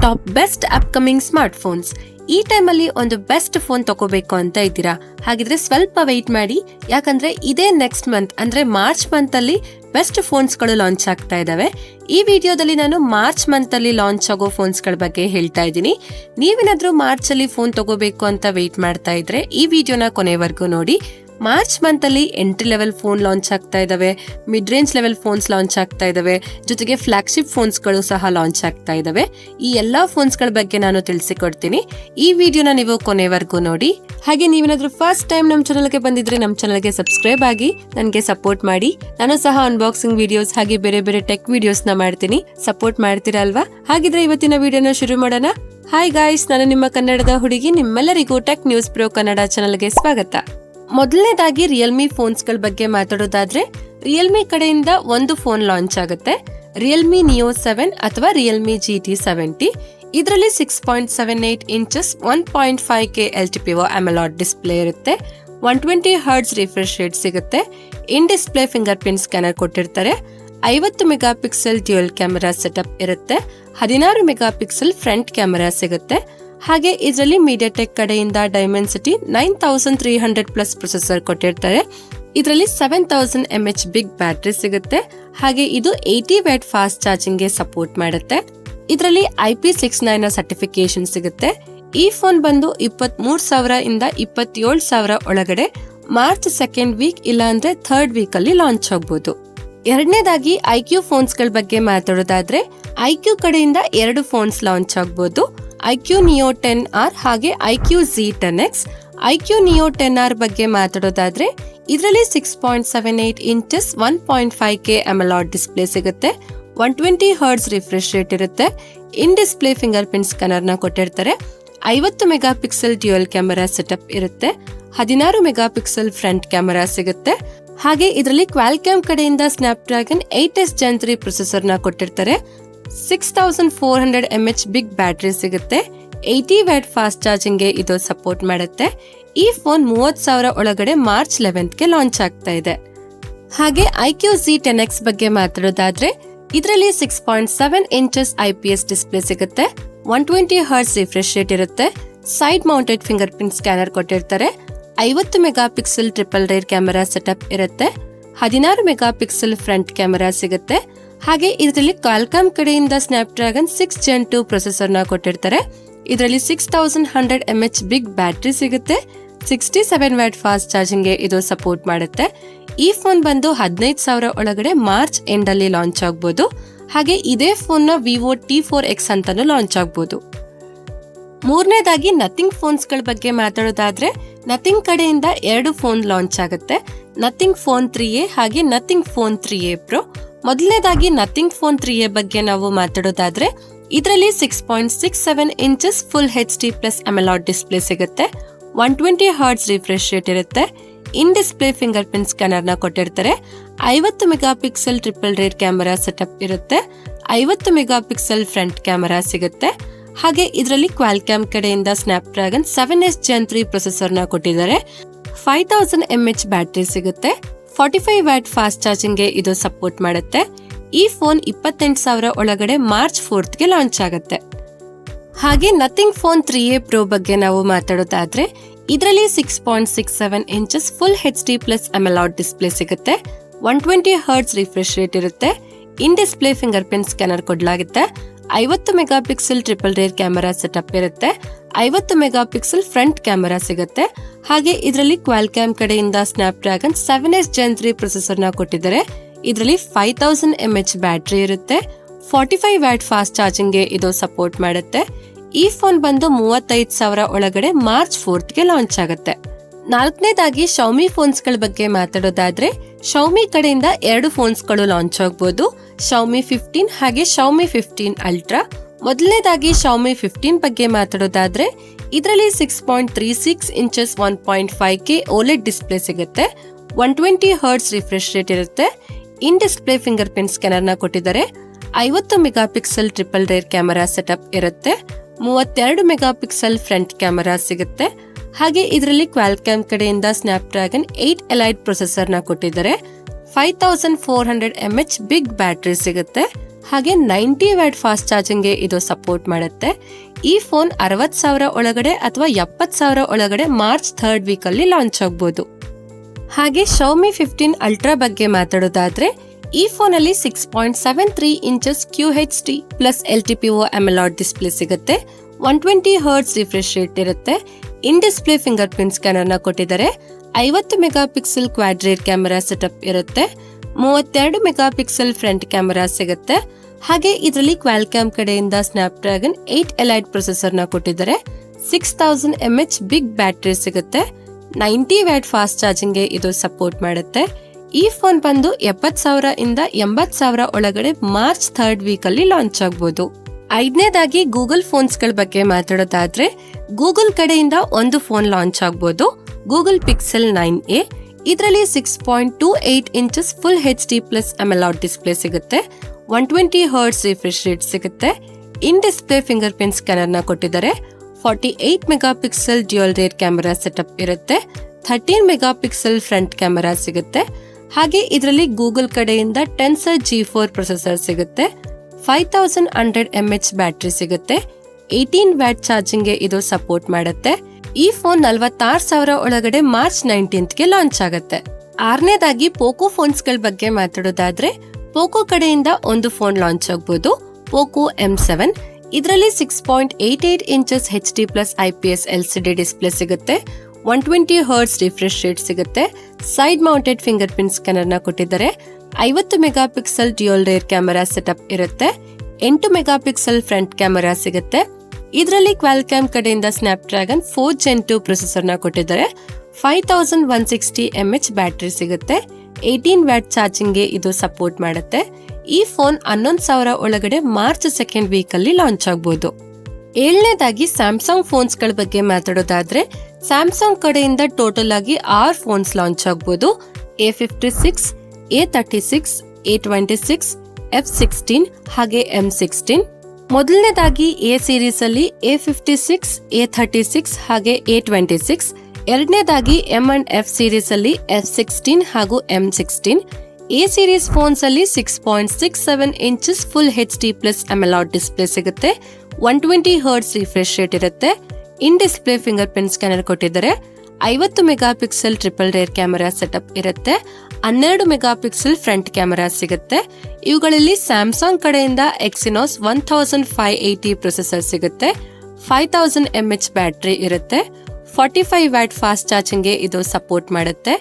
Top best upcoming smart phones. ಈ ಟೈಮಲ್ಲಿ ಒಂದು ಬೆಸ್ಟ್ ಫೋನ್ ತಗೋಬೇಕು ಅಂತ ಇದ್ದೀರಾ? ಹಾಗಿದ್ರೆ ಸ್ವಲ್ಪ ವೆಯ್ಟ್ ಮಾಡಿ, ಯಾಕಂದ್ರೆ ಇದೇ ನೆಕ್ಸ್ಟ್ ಮಂತ್ ಅಂದ್ರೆ ಮಾರ್ಚ್ ಮಂತ್ ಅಲ್ಲಿ ಬೆಸ್ಟ್ ಫೋನ್ಸ್ ಗಳು ಲಾಂಚ್ ಆಗ್ತಾ ಇದಾವೆ. ಈ ವಿಡಿಯೋದಲ್ಲಿ ನಾನು ಮಾರ್ಚ್ ಮಂತ್ ಅಲ್ಲಿ ಲಾಂಚ್ ಆಗೋ ಫೋನ್ಸ್ ಗಳ ಬಗ್ಗೆ ಹೇಳ್ತಾ ಇದ್ದೀನಿ. ನೀವೇನಾದ್ರೂ ಮಾರ್ಚ್ ಅಲ್ಲಿ ಫೋನ್ ತಗೋಬೇಕು ಅಂತ ವೆಯ್ಟ್ ಮಾಡ್ತಾ ಇದ್ರೆ ಈ ವಿಡಿಯೋನ ಕೊನೆವರೆಗೂ ನೋಡಿ. ಮಾರ್ಚ್ ಮಂತ್ ಅಲ್ಲಿ ಎಂಟ್ರಿ ಲೆವೆಲ್ ಫೋನ್ ಲಾಂಚ್ ಆಗ್ತಾ ಇದಾವೆ, mid range level phones launch ಆಗ್ತಾ ಇದಾವೆ, ಜೊತೆಗೆ ಫ್ಲಾಗ್ಶಿಪ್ ಫೋನ್ಸ್ ಗಳು ಸಹ ಲಾಂಚ್ ಆಗ್ತಾ ಇದಾವೆ. ಈ ಎಲ್ಲಾ ಫೋನ್ಸ್ ಗಳ ಬಗ್ಗೆ ನಾನು ತಿಳಿಸಿಕೊಡ್ತೀನಿ. ಈ ವಿಡಿಯೋನ ನೀವು ಕೊನೆವರೆಗೂ ನೋಡಿ. ಹಾಗೆ ನೀವೇನಾದ್ರೂ ಫಸ್ಟ್ ಟೈಮ್ ನಮ್ಮ ಚಾನಲ್ಗೆ ಬಂದಿದ್ರೆ ನಮ್ಮ ಚಾನಲ್ಗೆ ಸಬ್ಸ್ಕ್ರೈಬ್ ಆಗಿ ನನಗೆ ಸಪೋರ್ಟ್ ಮಾಡಿ. ನಾನು ಸಹ ಅನ್ಬಾಕ್ಸಿಂಗ್ ವಿಡಿಯೋಸ್ ಹಾಗೆ ಬೇರೆ ಬೇರೆ ಟೆಕ್ ವಿಡಿಯೋಸ್ ನ ಮಾಡ್ತೀನಿ. ಸಪೋರ್ಟ್ ಮಾಡ್ತೀರಾ ಅಲ್ವಾ? ಹಾಗಿದ್ರೆ ಇವತ್ತಿನ ವಿಡಿಯೋನ ಶುರು ಮಾಡೋಣ. ಹಾಯ್ ಗಾಯ್ಸ್, ನಾನು ನಿಮ್ಮ ಕನ್ನಡದ ಹುಡುಗಿ. ನಿಮ್ಮೆಲ್ಲರಿಗೂ ಟೆಕ್ ನ್ಯೂಸ್ ಪ್ರೋ ಕನ್ನಡ ಚಾನಲ್ಗೆ ಸ್ವಾಗತ. ಮೊದಲನೇದಾಗಿ ರಿಯಲ್ಮಿ ಫೋನ್ಸ್ ಗಳ ಬಗ್ಗೆ ಮಾತಾಡೋದಾದ್ರೆ, ರಿಯಲ್ಮಿ ಕಡೆಯಿಂದ ಒಂದು ಫೋನ್ ಲಾಂಚ್ ಆಗುತ್ತೆ, ರಿಯಲ್ಮಿ ನಿಯೋ 7 ಅಥವಾ ರಿಯಲ್ಮಿ GT70. ಇದರಲ್ಲಿ 6.78 inches 1.5K LTPO AMOLED display ಇರುತ್ತೆ, 120 Hz ರಿಫ್ರೆಶ್ ರೇಟ್ ಸಿಗುತ್ತೆ, in display finger print scanner ಕೊಟ್ಟಿರ್ತಾರೆ, 50 mega pixel dual camera setup ಇರುತ್ತೆ, 16 ಮೆಗಾ ಪಿಕ್ಸೆಲ್ ಫ್ರಂಟ್ ಕ್ಯಾಮೆರಾ ಸಿಗುತ್ತೆ. ಹಾಗೆ ಇದರಲ್ಲಿ ಮೀಡಿಯಾಟೆಕ್ ಕಡೆಯಿಂದ ಡೈಮೆನ್ಸಿಟಿ 9300 ಪ್ಲಸ್ ಪ್ರೊಸೆಸರ್ ಕೊಟ್ಟಿರ್ತಾರೆ. ಇದರಲ್ಲಿ 7000 mAh ಬಿಗ್ ಬ್ಯಾಟರಿ ಸಿಗುತ್ತೆ. ಹಾಗೆ ಇದು 80 ವ್ಯಾಟ್ ಫಾಸ್ಟ್ ಚಾರ್ಜಿಂಗ್ ಗೆ ಸಪೋರ್ಟ್ ಮಾಡುತ್ತೆ. ಇದರಲ್ಲಿ IP69 ಸರ್ಟಿಫಿಕೇಶನ್ ಸಿಗುತ್ತೆ. ಈ ಫೋನ್ ಬಂದು 23,000 ಇಂದ 27,000 ಒಳಗಡೆ ಮಾರ್ಚ್ 2nd ವೀಕ್ ಇಲ್ಲ ಅಂದ್ರೆ 3rd ವೀಕ್ ಅಲ್ಲಿ ಲಾಂಚ್ ಆಗಬಹುದು. ಎರಡನೇದಾಗಿ ಐಕ್ಯೂ ಫೋನ್ಸ್ ಗಳ ಬಗ್ಗೆ ಮಾತಾಡೋದಾದ್ರೆ, ಐಕ್ಯೂ ಕಡೆಯಿಂದ 2 ಫೋನ್ಸ್ ಲಾಂಚ್ ಆಗಬಹುದು, ಐಕ್ಯೂ ನಿಯೋ 10R ಹಾಗೆ IQ Z10X. IQ neo 10R ಬಗ್ಗೆ ಮಾತಾಡೋದಾದ್ರೆ, ಇದರಲ್ಲಿ 6.78 ಇಂಚಸ್ 1.5K AMOLED ಡಿಸ್ಪ್ಲೇ ಸಿಗುತ್ತೆ, 120 Hz ರಿಫ್ರೆಶ್ ರೇಟ್ ಇರುತ್ತೆ, in display finger print scanner ನ ಕೊಟ್ಟಿರ್ತಾರೆ, 50 mega pixel dual camera setup ಇರುತ್ತೆ, 16 ಮೆಗಾ ಪಿಕ್ಸೆಲ್ ಫ್ರಂಟ್ ಕ್ಯಾಮೆರಾ ಸಿಗುತ್ತೆ. ಹಾಗೆ ಇದರಲ್ಲಿ ಕ್ವಾಲ್ಕಾಮ್ ಕಡೆಯಿಂದ ಸ್ನ್ಯಾಪ್ಡ್ರ್ಯಾಗನ್ 8S Gen 3 ಪ್ರೊಸೆಸರ್ ನ ಕೊಟ್ಟಿರ್ತಾರೆ, 6400 mAh ಬಿಗ್ ಬ್ಯಾಟರಿ ಸಿಗುತ್ತೆ, 80 ವ್ಯಾಟ್ ಫಾಸ್ಟ್ ಚಾರ್ಜಿಂಗ್ ಗೆ ಇದು ಸಪೋರ್ಟ್ ಮಾಡುತ್ತೆ. ಈ ಫೋನ್ 30,000 ಒಳಗಡೆ ಮಾರ್ಚ್ 11th ಗೆ ಲಾಂಚ್ ಆಗ್ತಾ ಇದೆ. ಹಾಗೆ ಐಕ್ಯೂ Z10X ಬಗ್ಗೆ ಮಾತಾಡೋದಾದ್ರೆ, ಇದರಲ್ಲಿ 6.7 ಇಂಚಸ್ IPS ಡಿಸ್ಪ್ಲೇ ಸಿಗುತ್ತೆ, 120 Hz ರಿಫ್ರೆಶ್ ರೇಟ್ ಇರುತ್ತೆ, side mounted finger print scanner ಕೊಟ್ಟಿರ್ತಾರೆ, 50 mega pixel triple rear camera setup ಇರುತ್ತೆ, 16 ಮೆಗಾ ಪಿಕ್ಸೆಲ್ ಫ್ರಂಟ್ ಕ್ಯಾಮೆರಾ ಸಿಗುತ್ತೆ. ಹಾಗೆ ಇದರಲ್ಲಿ ಕ್ವಾಲ್ಕಾಮ್ ಕಡೆಯಿಂದ ಸ್ನ್ಯಾಪ್ಡ್ರ್ಯಾಗನ್ 6 Gen 2 ಪ್ರೊಸೆಸರ್ ನ ಕೊಟ್ಟಿರ್ತಾರೆ. ಇದರಲ್ಲಿ 6100 mAh ಬಿಗ್ ಬ್ಯಾಟರಿ ಸಿಗುತ್ತೆ, 67 ವ್ಯಾಟ್ ಫಾಸ್ಟ್ ಚಾರ್ಜಿಂಗ್ ಗೆ ಇದು ಸಪೋರ್ಟ್ ಮಾಡುತ್ತೆ. ಈ ಫೋನ್ ಬಂದು 15,000 ಒಳಗಡೆ ಮಾರ್ಚ್ ಎಂಡ್ ಅಲ್ಲಿ ಲಾಂಚ್ ಆಗಬಹುದು. ಹಾಗೆ ಇದೇ ಫೋನ್ ನ ವಿವೋ T4X ಅಂತಾನು ಲಾಂಚ್ ಆಗಬಹುದು. ಮೂರನೇದಾಗಿ ನಥಿಂಗ್ ಫೋನ್ಸ್ ಗಳ ಬಗ್ಗೆ ಮಾತಾಡೋದಾದ್ರೆ, ನಥಿಂಗ್ ಕಡೆಯಿಂದ 2 ಫೋನ್ ಲಾಂಚ್ ಆಗುತ್ತೆ, ನಥಿಂಗ್ ಫೋನ್ 3A ಹಾಗೆ ನಥಿಂಗ್ ಫೋನ್ 3A Pro. ಮೊದಲನೇದಾಗಿ ನಥಿಂಗ್ ಫೋನ್ 3A ಬಗ್ಗೆ ನಾವು ಮಾತಾಡೋದಾದ್ರೆ, ಇದರಲ್ಲಿ 6.67 inches full HD plus AMOLED display ಸಿಗುತ್ತೆ, 120 Hz ರಿಫ್ರೆಶ್ ರೇಟ್ ಇರುತ್ತೆ, in display finger print scanner ನ ಕೊಟ್ಟಿರ್ತಾರೆ, 50 mega pixel triple rear camera setup ಇರುತ್ತೆ, 50 ಮೆಗಾ ಪಿಕ್ಸೆಲ್ ಫ್ರಂಟ್ ಕ್ಯಾಮೆರಾ ಸಿಗುತ್ತೆ. ಹಾಗೆ ಇದರಲ್ಲಿ ಕ್ವಾಲ್ಕಾಮ್ ಕಡೆಯಿಂದ ಸ್ನ್ಯಾಪ್ಡ್ರ್ಯಾಗನ್ 7S Gen 3 ಪ್ರೊಸೆಸರ್ ನ ಕೊಟ್ಟಿದ್ದಾರೆ, 5000 mAh ಬ್ಯಾಟರಿ ಸಿಗುತ್ತೆ, 45 ವ್ಯಾಟ್ ಫಾಸ್ಟ್ ಚಾರ್ಜಿಂಗ್ ಗೆ ಇದು ಸಪೋರ್ಟ್ ಮಾಡುತ್ತೆ. ಈ ಫೋನ್ 28,000 ಒಳಗಡೆ ಮಾರ್ಚ್ 4th ಗೆ ಲಾಂಚ್ ಆಗುತ್ತೆ. ಹಾಗೆ ನಥಿಂಗ್ ಫೋನ್ 3A Pro ಬಗ್ಗೆ ನಾವು ಮಾತಾಡೋದಾದ್ರೆ, ಇದರಲ್ಲಿ 6.67 inches full HD plus AMOLED display ಸಿಗುತ್ತೆ, 120 Hz ರಿಫ್ರೆಶ್ ರೇಟ್ ಇರುತ್ತೆ, in display finger print scanner ಕೊಡಲಾಗುತ್ತೆ, 50 mega pixel triple rear camera setup ಇರುತ್ತೆ, 50 ಮೆಗಾ ಪಿಕ್ಸೆಲ್ ಫ್ರಂಟ್ ಕ್ಯಾಮೆರಾ ಸಿಗುತ್ತೆ. ಹಾಗೆ ಇದರಲ್ಲಿ ಕ್ವಾಲ್ಕಾಮ್ ಕಡೆಯಿಂದ ಸ್ನ್ಯಾಪ್ಡ್ರ್ಯಾಗನ್ 7S Gen 3 ಪ್ರೊಸೆಸರ್ ನ ಕೊಟ್ಟಿದ್ದಾರೆ. ಇದರಲ್ಲಿ 5000 mAh ಬ್ಯಾಟರಿ ಇರುತ್ತೆ, 45 ವ್ಯಾಟ್ ಫಾಸ್ಟ್ ಚಾರ್ಜಿಂಗ್ ಗೆ ಇದು ಸಪೋರ್ಟ್ ಮಾಡುತ್ತೆ. ಈ ಫೋನ್ ಬಂದು 35,000 ಒಳಗಡೆ ಮಾರ್ಚ್ 4th ಗೆ ಲಾಂಚ್ ಆಗುತ್ತೆ. ನಾಲ್ಕನೇದಾಗಿ ಶೌಮಿ ಫೋನ್ಸ್ ಗಳ ಬಗ್ಗೆ ಮಾತಾಡೋದಾದ್ರೆ, ಶೌಮಿ ಕಡೆಯಿಂದ 2 ಫೋನ್ಸ್ ಗಳು ಲಾಂಚ್ ಆಗಬಹುದು, ಶೌಮಿ 15 ಹಾಗೆ ಶೌಮಿ 15 ಅಲ್ಟ್ರಾ. ಮೊದಲನೇದಾಗಿ ಶೌಮಿ 15 ಬಗ್ಗೆ ಮಾತಾಡೋದಾದ್ರೆ, ಇದರಲ್ಲಿ 6.36 ಇಂಚಸ್ 1.5K OLED ಡಿಸ್ಪ್ಲೇ ಸಿಗುತ್ತೆ, 120 Hz ರಿಫ್ರೆಶ್ ರೇಟ್ ಇರುತ್ತೆ, in display finger print scanner ನ ಕೊಟ್ಟಿದ್ದಾರೆ, 50 mega pixel triple rear camera setup ಇರುತ್ತೆ, 32 ಮೆಗಾ ಪಿಕ್ಸೆಲ್ ಫ್ರಂಟ್ ಕ್ಯಾಮೆರಾ ಸಿಗುತ್ತೆ. ಹಾಗೆ ಇದರಲ್ಲಿ ಕ್ವಾಲ್ಕಾಮ್ ಕಡೆಯಿಂದ ಸ್ನ್ಯಾಪ್ಡ್ರ್ಯಾಗನ್ 8 Elite ಪ್ರೊಸೆಸರ್ ನ ಕೊಟ್ಟಿದ್ದಾರೆ, 5400 mAh ಬಿಗ್ ಬ್ಯಾಟರಿ ಸಿಗುತ್ತೆ. ಹಾಗೆ 90 ವ್ಯಾಟ್ ಫಾಸ್ಟ್ ಚಾರ್ಜಿಂಗ್ಗೆ ಇದು ಸಪೋರ್ಟ್ ಮಾಡುತ್ತೆ. ಈ ಫೋನ್ 60,000 ಒಳಗಡೆ ಅಥವಾ 70,000 ಒಳಗಡೆ ಮಾರ್ಚ್ 3rd ವೀಕ್ ಅಲ್ಲಿ ಲಾಂಚ್ ಆಗಬಹುದು. ಹಾಗೆ Xiaomi 15 Ultra ಬಗ್ಗೆ ಮಾತಾಡೋದಾದ್ರೆ ಈ ಫೋನ್ ಅಲ್ಲಿ 6.73 inches QHD plus LTPO AMOLED display ಸಿಗುತ್ತೆ. 120 Hz ರಿಫ್ರೆಶ್ ರೇಟ್ ಇರುತ್ತೆ. In display finger print scanner ನ ಕೊಟ್ಟಿದ್ದಾರೆ. 50 mega pixel quad rear camera setup ಇರುತ್ತೆ. 32 ಮೆಗಾ ಪಿಕ್ಸೆಲ್ ಫ್ರಂಟ್ ಕ್ಯಾಮೆರಾ ಸಿಗುತ್ತೆ. ಹಾಗೆ ಇದರಲ್ಲಿ ಕ್ವಾಲ್ಕಾಮ್ ಕಡೆಯಿಂದ ಸ್ನ್ಯಾಪ್ಡ್ರ್ಯಾಗನ್ 8 ಎಲೈಟ್ ಪ್ರೊಸೆಸರ್ ನ ಕೊಟ್ಟಿದ್ದಾರೆ. 6000 mAh ಬಿಗ್ ಬ್ಯಾಟರಿ ಸಿಗುತ್ತೆ. 90 ವ್ಯಾಟ್ ಫಾಸ್ಟ್ ಚಾರ್ಜಿಂಗ್ ಗೆ ಇದು ಸಪೋರ್ಟ್ ಮಾಡುತ್ತೆ. ಈ ಫೋನ್ ಬಂದು 70,000 ಇಂದ 80,000 ಒಳಗಡೆ ಮಾರ್ಚ್ 3rd ವೀಕ್ ಅಲ್ಲಿ ಲಾಂಚ್ ಆಗಬಹುದು. ಐದನೇದಾಗಿ ಗೂಗಲ್ ಫೋನ್ಸ್ ಗಳ ಬಗ್ಗೆ ಮಾತಾಡೋದಾದ್ರೆ ಗೂಗಲ್ ಕಡೆಯಿಂದ ಒಂದು ಫೋನ್ ಲಾಂಚ್ ಆಗಬಹುದು. Google pixel 9a. ಇದರಲ್ಲಿ 6.28 inches full HD plus AMOLED display ಸಿಗುತ್ತೆ. 120 Hz ರಿಫ್ರೆಶ್ ರೇಟ್ ಸಿಗುತ್ತೆ. In display finger print scanner ನ ಕೊಟ್ಟಿದ್ದಾರೆ. 48 mega pixel dual rear camera setup ಇರುತ್ತೆ. 13 ಮೆಗಾ ಪಿಕ್ಸೆಲ್ ಫ್ರಂಟ್ ಕ್ಯಾಮೆರಾ ಸಿಗುತ್ತೆ. ಹಾಗೆ ಇದರಲ್ಲಿ ಗೂಗಲ್ ಕಡೆಯಿಂದ ಟೆನ್ಸರ್ G4 ಪ್ರೊಸೆಸರ್ ಸಿಗುತ್ತೆ. 5100 mAh ಬ್ಯಾಟರಿ ಸಿಗುತ್ತೆ. 18 ವ್ಯಾಟ್ ಚಾರ್ಜಿಂಗ್ ಗೆ ಇದು ಸಪೋರ್ಟ್ ಮಾಡುತ್ತೆ. ಈ ಫೋನ್ 46,000 ಒಳಗಡೆ ಮಾರ್ಚ್ 19th ಗೆ ಲಾಂಚ್ ಆಗುತ್ತೆ. ಆರನೇದಾಗಿ ಪೋಕೋ ಫೋನ್ಸ್ ಗಳ ಬಗ್ಗೆ ಮಾತಾಡೋದಾದ್ರೆ ಪೋಕೋ ಕಡೆಯಿಂದ ಒಂದು ಫೋನ್ ಲಾಂಚ್ ಆಗಬಹುದು. Poco M7. ಇದರಲ್ಲಿ 6.88 inches HD plus IPS LCD display ಸಿಗುತ್ತೆ. 120 Hz ರಿಫ್ರೆಶ್ ರೇಟ್ ಸಿಗುತ್ತೆ. Side mounted finger print scanner ನ ಕೊಟ್ಟಿದ್ದಾರೆ. 50 mega pixel dual rear camera setup ಇರುತ್ತೆ. 8 ಮೆಗಾ ಪಿಕ್ಸೆಲ್ ಫ್ರಂಟ್ ಕ್ಯಾಮೆರಾ ಸಿಗುತ್ತೆ. ಇದರಲ್ಲಿ ಕ್ವಾಲ್ಕಾಮ್ ಕಡೆಯಿಂದ ಸ್ನ್ಯಾಪ್ಡ್ರ್ಯಾಗನ್ 4 Gen 2 ಪ್ರೊಸೆಸರ್ ನ ಕೊಟ್ಟಿದ್ದಾರೆ. 5160 mAh ಬ್ಯಾಟರಿ ಸಿಗುತ್ತೆ. 18 ವ್ಯಾಟ್ ಚಾರ್ಜಿಂಗ್ ಗೆ ಇದು ಸಪೋರ್ಟ್ ಮಾಡುತ್ತೆ. ಈ ಫೋನ್ 11,000 ಒಳಗಡೆ ಮಾರ್ಚ್ 2nd ವೀಕ್ ಅಲ್ಲಿ ಲಾಂಚ್ ಆಗಬಹುದು. ಏಳನೇದಾಗಿ ಸ್ಯಾಮ್ಸಂಗ್ ಫೋನ್ಸ್ ಗಳ ಬಗ್ಗೆ ಮಾತಾಡೋದಾದ್ರೆ ಸ್ಯಾಮ್ಸಂಗ್ ಕಡೆಯಿಂದ ಟೋಟಲ್ ಆಗಿ 6 ಫೋನ್ಸ್ ಲಾಂಚ್ ಆಗಬಹುದು. A56, A36, A26, F16 ಹಾಗೆ M16. ಮೊದಲನೇದಾಗಿ ಎ ಸೀರೀಸ್ ಅಲ್ಲಿ A56, A36 ಹಾಗೆ A26. ಎರಡನೇದಾಗಿ M ಅಂಡ್ F ಸೀರೀಸ್ ಅಲ್ಲಿ F16 ಹಾಗೂ M16. ಎ ಸೀರೀಸ್ ಫೋನ್ಸ್ ಅಲ್ಲಿ 6.67 inches full HD plus AMOLED display ಸಿಗುತ್ತೆ. 120 Hz ರಿಫ್ರೆಶ್ ರೇಟ್ ಇರುತ್ತೆ. In display finger print scanner ಕೊಟ್ಟಿದ್ದಾರೆ. 50 mega pixel triple rear camera setup ಇರುತ್ತೆ. 12 mega pixel front camera ಸಿಗುತ್ತೆ. ಇವುಗಳಲ್ಲಿ Samsung ಕಡೆಯಿಂದ Exynos 1580 ಪ್ರೊಸೆಸರ್ ಸಿಗುತ್ತೆ. 5000 mAh battery ಇರುತ್ತೆ. 45 ವ್ಯಾಟ್ ಫಾಸ್ಟ್ ಚಾರ್ಜಿಂಗ್ ಗೆ ಇದು ಸಪೋರ್ಟ್ ಮಾಡುತ್ತೆ.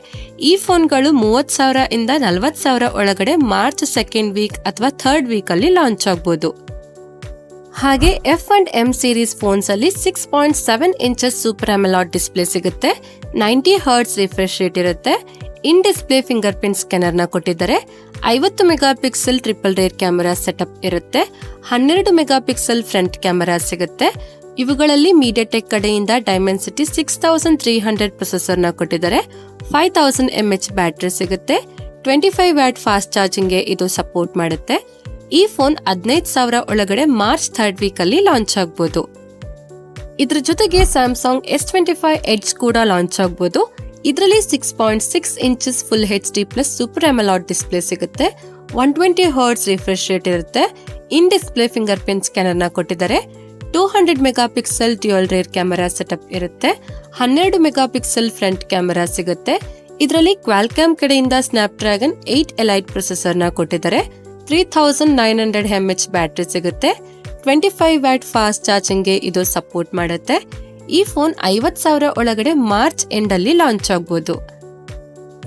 ಈ ಫೋನ್ಗಳು 30,000 ಇಂದ 40,000 ಒಳಗಡೆ ಮಾರ್ಚ್ 2nd ವೀಕ್ ಅಥವಾ 3rd ವೀಕ್ ಅಲ್ಲಿ ಲಾಂಚ್ ಆಗಬಹುದು. ಹಾಗೆ F and M series phones ಅಲ್ಲಿ 6.7 ಇಂಚಸ್ ಸೂಪರ್ AMOLED ಡಿಸ್ಪ್ಲೇ ಸಿಗುತ್ತೆ. 90 Hz ರಿಫ್ರೆಶ್ ರೇಟ್ ಇರುತ್ತೆ. In display finger print scanner ನ ಕೊಟ್ಟಿದ್ದಾರೆ. 50 mega pixel triple rear camera setup ಇರುತ್ತೆ. 12 ಮೆಗಾ ಪಿಕ್ಸೆಲ್ ಫ್ರಂಟ್ ಕ್ಯಾಮೆರಾ ಸಿಗುತ್ತೆ. ಇವುಗಳಲ್ಲಿ ಮೀಡಿಯಾಟೆಕ್ ಕಡೆಯಿಂದ ಡೈಮೆನ್ಸಿಟಿ 6300 ಪ್ರೊಸೆಸರ್ ನ ಕೊಟ್ಟಿದ್ದಾರೆ. 5000 mAh ಬ್ಯಾಟರಿ ಸಿಗುತ್ತೆ. 25 ವ್ಯಾಟ್ ಫಾಸ್ಟ್ ಚಾರ್ಜಿಂಗ್ ಗೆ ಇದು ಸಪೋರ್ಟ್ ಮಾಡುತ್ತೆ. ಈ ಫೋನ್ 15,000 ಒಳಗಡೆ ಮಾರ್ಚ್ 3rd ವೀಕ್ ಅಲ್ಲಿ ಲಾಂಚ್ ಆಗಬಹುದು. ಇದ್ರ ಜೊತೆಗೆ ಸ್ಯಾಮ್ಸಂಗ್ S25 Edge ಕೂಡ ಲಾಂಚ್ ಆಗಬಹುದು. ಇದರಲ್ಲಿ 6.6 inches full HD plus super AMOLED display ಸಿಗುತ್ತೆ. 120 Hz ರಿಫ್ರೆಶ್ ರೇಟ್ ಇರುತ್ತೆ. In display finger print scanner ನ ಕೊಟ್ಟಿದ್ದಾರೆ. 200 mega pixel dual rear camera setup ಇರುತ್ತೆ. 12 ಮೆಗಾ ಪಿಕ್ಸೆಲ್ ಫ್ರಂಟ್ ಕ್ಯಾಮೆರಾ ಸಿಗುತ್ತೆ. ಇದರಲ್ಲಿ ಕ್ವಾಲ್ಕಾಮ್ ಕಡೆಯಿಂದ ಸ್ನ್ಯಾಪ್ಡ್ರ್ಯಾಗನ್ 8 ಎಲೈಟ್ ಪ್ರೊಸೆಸರ್ ನ ಕೊಟ್ಟಿದ್ದಾರೆ. 3900 mAh ಬ್ಯಾಟರಿ ಸಿಗುತ್ತೆ. 25 ವ್ಯಾಟ್ ಫಾಸ್ಟ್ ಚಾರ್ಜಿಂಗ್ ಗೆ ಇದು ಸಪೋರ್ಟ್ ಮಾಡುತ್ತೆ. ಈ ಫೋನ್ 50,000 ಒಳಗಡೆ ಮಾರ್ಚ್ ಎಂಡ್ ಅಲ್ಲಿ ಲಾಂಚ್ ಆಗಬಹುದು.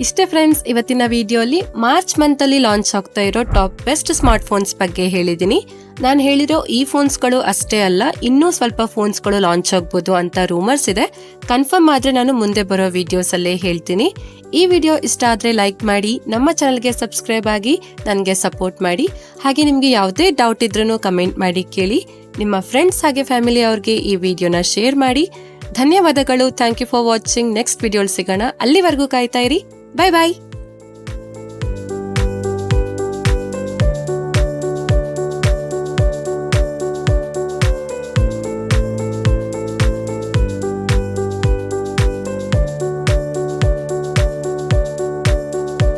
ಇಷ್ಟೇ ಫ್ರೆಂಡ್ಸ್, ಇವತ್ತಿನ ವಿಡಿಯೋಲಿ ಮಾರ್ಚ್ ಮಂತ್ ಅಲ್ಲಿ ಲಾಂಚ್ ಆಗ್ತಾ ಇರೋ ಟಾಪ್ ಬೆಸ್ಟ್ ಸ್ಮಾರ್ಟ್ ಫೋನ್ಸ್ ಬಗ್ಗೆ ಹೇಳಿದೀನಿ. ನಾನು ಹೇಳಿರೋ ಈ ಫೋನ್ಸ್ ಗಳು ಅಷ್ಟೇ ಅಲ್ಲ, ಇನ್ನೂ ಸ್ವಲ್ಪ ಫೋನ್ಸ್ ಗಳು ಲಾಂಚ್ ಆಗಬಹುದು ಅಂತ ರೂಮರ್ಸ್ ಇದೆ. ಕನ್ಫರ್ಮ್ ಆದ್ರೆ ನಾನು ಮುಂದೆ ಬರೋ ವಿಡಿಯೋಸ್ ಅಲ್ಲೇ ಹೇಳ್ತೀನಿ. ಈ ವಿಡಿಯೋ ಇಷ್ಟ ಆದ್ರೆ ಲೈಕ್ ಮಾಡಿ, ನಮ್ಮ ಚಾನಲ್ಗೆ ಸಬ್ಸ್ಕ್ರೈಬ್ ಆಗಿ ನನಗೆ ಸಪೋರ್ಟ್ ಮಾಡಿ. ಹಾಗೆ ನಿಮ್ಗೆ ಯಾವುದೇ ಡೌಟ್ ಇದ್ರೂ ಕಮೆಂಟ್ ಮಾಡಿ ಕೇಳಿ. ನಿಮ್ಮ ಫ್ರೆಂಡ್ಸ್ ಹಾಗೆ ಫ್ಯಾಮಿಲಿ ಅವ್ರಿಗೆ ಈ ವಿಡಿಯೋನ ಶೇರ್ ಮಾಡಿ. ಧನ್ಯವಾದಗಳು. Thank you for watching. Next video ಸಿಗೋಣ. ಅಲ್ಲಿವರೆಗೂ ಕಾಯ್ತಾ ಇರಿ. ಬಾಯ್ ಬಾಯ್.